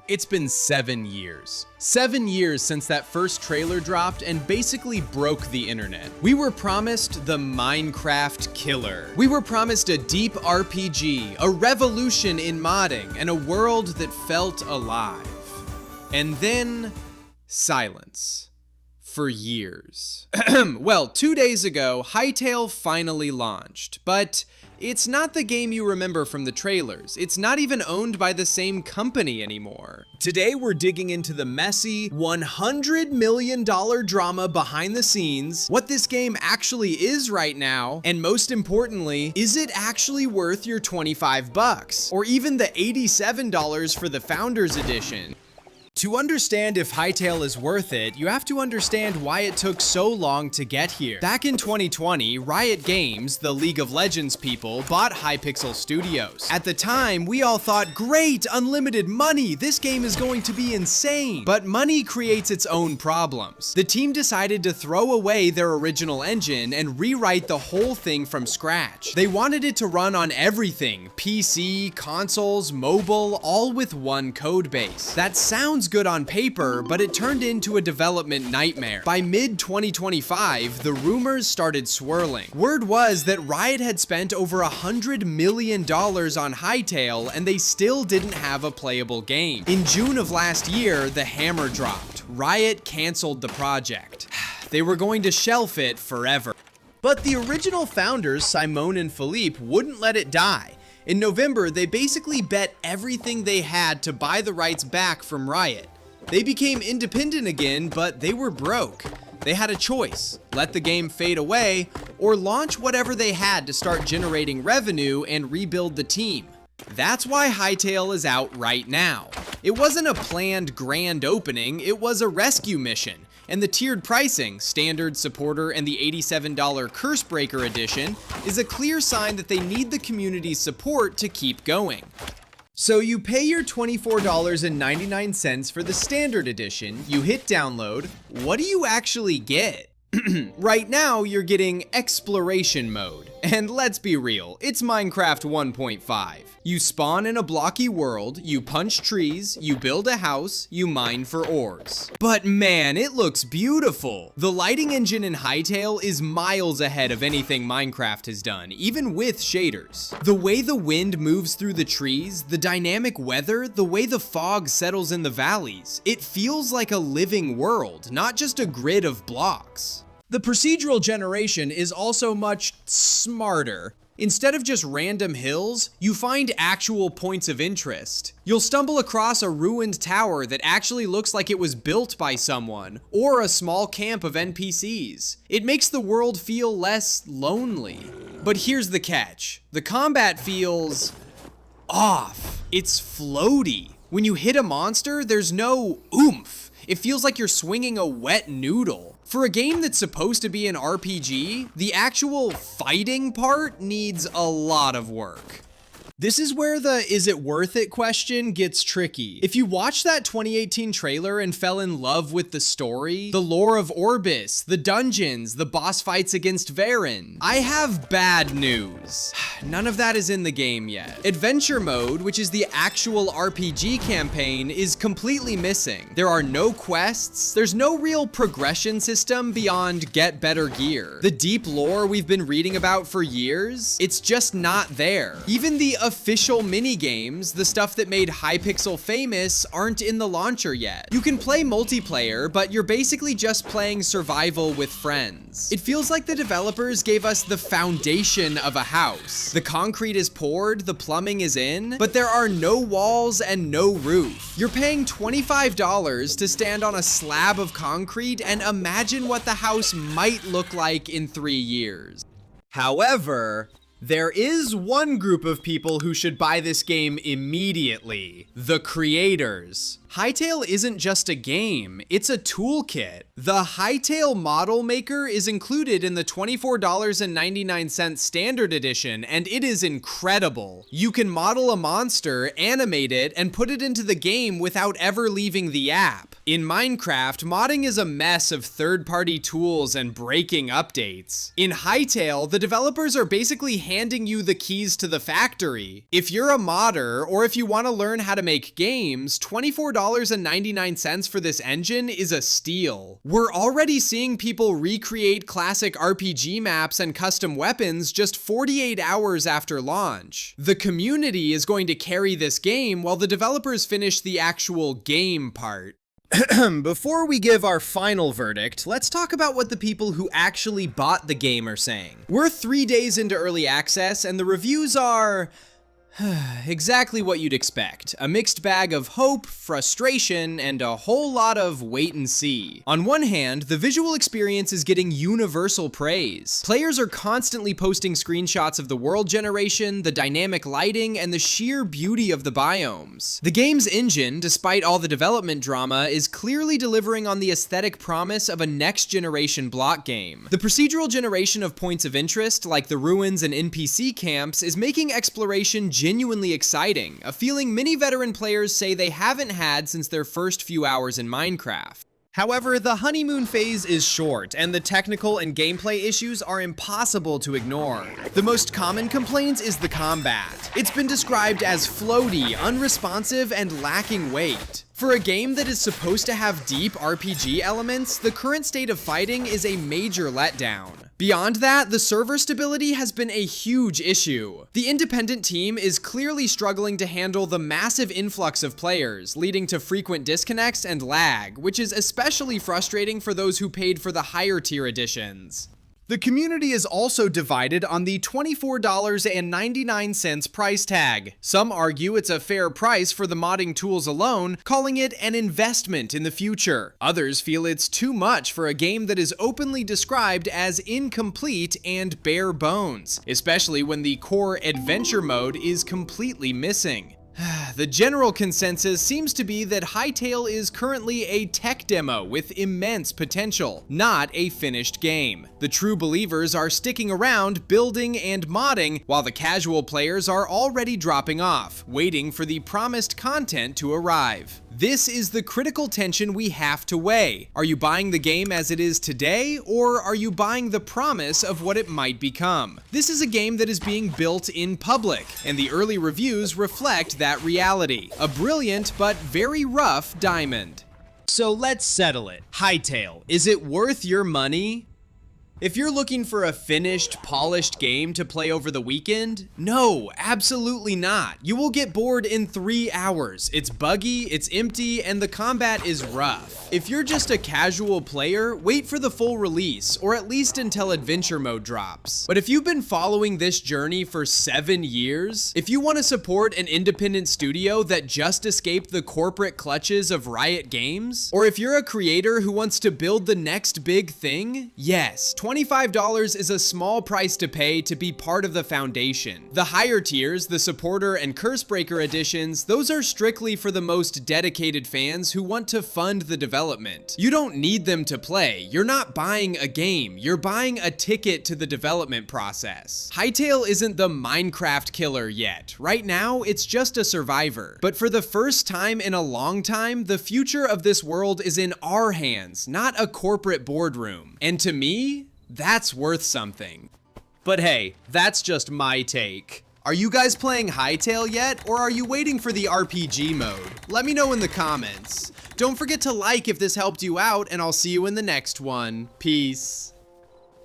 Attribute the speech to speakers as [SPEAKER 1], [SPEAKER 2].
[SPEAKER 1] It's been 7 years. 7 years since that first trailer dropped and basically broke the internet. We were promised the Minecraft killer. We were promised a deep RPG, a revolution in modding, and a world that felt alive. And then, silence. For years. Well, 2 days ago, Hytale finally launched, but it's not the game you remember from the trailers. It's not even owned by the same company anymore. Today, we're digging into the messy $100 million drama behind the scenes, what this game actually is right now, and most importantly, is it actually worth your $25? Or even the $87 for the Founders Edition? To understand if Hytale is worth it, you have to understand why it took so long to get here. Back in 2020, Riot Games, the League of Legends people, bought Hypixel Studios. At the time, we all thought, great, unlimited money, this game is going to be insane. But money creates its own problems. The team decided to throw away their original engine and rewrite the whole thing from scratch. They wanted it to run on everything, PC, consoles, mobile, all with one code base. That sounds good on paper, but it turned into a development nightmare. By mid-2025, the rumors started swirling. Word was that Riot had spent over $100 million on Hytale, and they still didn't have a playable game. In June of last year, the hammer dropped. Riot canceled the project. They were going to shelf it forever. But the original founders, Simone and Philippe, wouldn't let it die. In November, they basically bet everything they had to buy the rights back from Riot. They became independent again, but they were broke. They had a choice: let the game fade away, or launch whatever they had to start generating revenue and rebuild the team. That's why Hytale is out right now. It wasn't a planned grand opening, it was a rescue mission. And the tiered pricing, Standard, Supporter, and the $87 Cursebreaker Edition, is a clear sign that they need the community's support to keep going. So you pay your $24.99 for the Standard Edition, you hit download. What do you actually get? Right now, you're getting Exploration Mode. And let's be real, it's Minecraft 1.5. You spawn in a blocky world, you punch trees, you build a house, you mine for ores. But man, it looks beautiful! The lighting engine in Hytale is miles ahead of anything Minecraft has done, even with shaders. The way the wind moves through the trees, the dynamic weather, the way the fog settles in the valleys, it feels like a living world, not just a grid of blocks. The procedural generation is also much smarter. Instead of just random hills, you find actual points of interest. You'll stumble across a ruined tower that actually looks like it was built by someone, or a small camp of NPCs. It makes the world feel less lonely. But here's the catch. The combat feels off. It's floaty. When you hit a monster, there's no oomph. It feels like you're swinging a wet noodle. For a game that's supposed to be an RPG, the actual fighting part needs a lot of work. This is where the is it worth it question gets tricky. If you watched that 2018 trailer and fell in love with the story, the lore of Orbis, the dungeons, the boss fights against Varen, I have bad news. None of that is in the game yet. Adventure mode, which is the actual RPG campaign, is completely missing. There are no quests, there's no real progression system beyond get better gear. The deep lore we've been reading about for years, it's just not there. Even the official mini-games, the stuff that made Hypixel famous, aren't in the launcher yet. You can play multiplayer, but you're basically just playing survival with friends. It feels like the developers gave us the foundation of a house. The concrete is poured, the plumbing is in, but there are no walls and no roof. You're paying $25 to stand on a slab of concrete and imagine what the house might look like in 3 years. However, there is one group of people who should buy this game immediately: the creators. Hytale isn't just a game, it's a toolkit. The Hytale Model Maker is included in the $24.99 Standard Edition, and it is incredible. You can model a monster, animate it, and put it into the game without ever leaving the app. In Minecraft, modding is a mess of third-party tools and breaking updates. In Hytale, the developers are basically handing you the keys to the factory. If you're a modder, or if you want to learn how to make games, $24.99 for this engine is a steal. We're already seeing people recreate classic RPG maps and custom weapons just 48 hours after launch. The community is going to carry this game while the developers finish the actual game part.
[SPEAKER 2] Before we give our final verdict, let's talk about what the people who actually bought the game are saying.
[SPEAKER 1] We're 3 days into early access, and the reviews are exactly what you'd expect. A mixed bag of hope, frustration, and a whole lot of wait and see. On one hand, the visual experience is getting universal praise. Players are constantly posting screenshots of the world generation, the dynamic lighting, and the sheer beauty of the biomes. The game's engine, despite all the development drama, is clearly delivering on the aesthetic promise of a next-generation block game. The procedural generation of points of interest, like the ruins and NPC camps, is making exploration genuinely exciting, a feeling many veteran players say they haven't had since their first few hours in Minecraft.
[SPEAKER 2] However, the honeymoon phase is short, and the technical and gameplay issues are impossible to ignore.
[SPEAKER 1] The most common complaint is the combat. It's been described as floaty, unresponsive, and lacking weight. For a game that is supposed to have deep RPG elements, the current state of fighting is a major letdown. Beyond that, the server stability has been a huge issue. The independent team is clearly struggling to handle the massive influx of players, leading to frequent disconnects and lag, which is especially frustrating for those who paid for the higher tier editions. The community is also divided on the $24.99 price tag. Some argue it's a fair price for the modding tools alone, calling it an investment in the future. Others feel it's too much for a game that is openly described as incomplete and bare bones, especially when the core adventure mode is completely missing. The general consensus seems to be that Hytale is currently a tech demo with immense potential, not a finished game. The true believers are sticking around, building and modding, while the casual players are already dropping off, waiting for the promised content to arrive. This is the critical tension we have to weigh. Are you buying the game as it is today, or are you buying the promise of what it might become? This is a game that is being built in public, and the early reviews reflect that reality. A brilliant but very rough diamond.
[SPEAKER 2] So let's settle it. Hytale,
[SPEAKER 1] Is it worth your money? If you're looking for a finished, polished game to play over the weekend, no, absolutely not. You will get bored in 3 hours. It's buggy, it's empty, and the combat is rough. If you're just a casual player, wait for the full release, or at least until adventure mode drops. But if you've been following this journey for 7 years, if you want to support an independent studio that just escaped the corporate clutches of Riot Games, or if you're a creator who wants to build the next big thing, yes, $25 is a small price to pay to be part of the foundation. The higher tiers, the supporter and cursebreaker editions, those are strictly for the most dedicated fans who want to fund the development. You don't need them to play. You're not buying a game. You're buying a ticket to the development process. Hytale isn't the Minecraft killer yet. Right now, it's just a survivor. But for the first time in a long time, the future of this world is in our hands, not a corporate boardroom. And to me, that's worth something. But hey, that's just my take. Are you guys playing Hytale yet, or are you waiting for the RPG mode? Let me know in the comments. Don't forget to like if this helped you out, and I'll see you in the next one. Peace.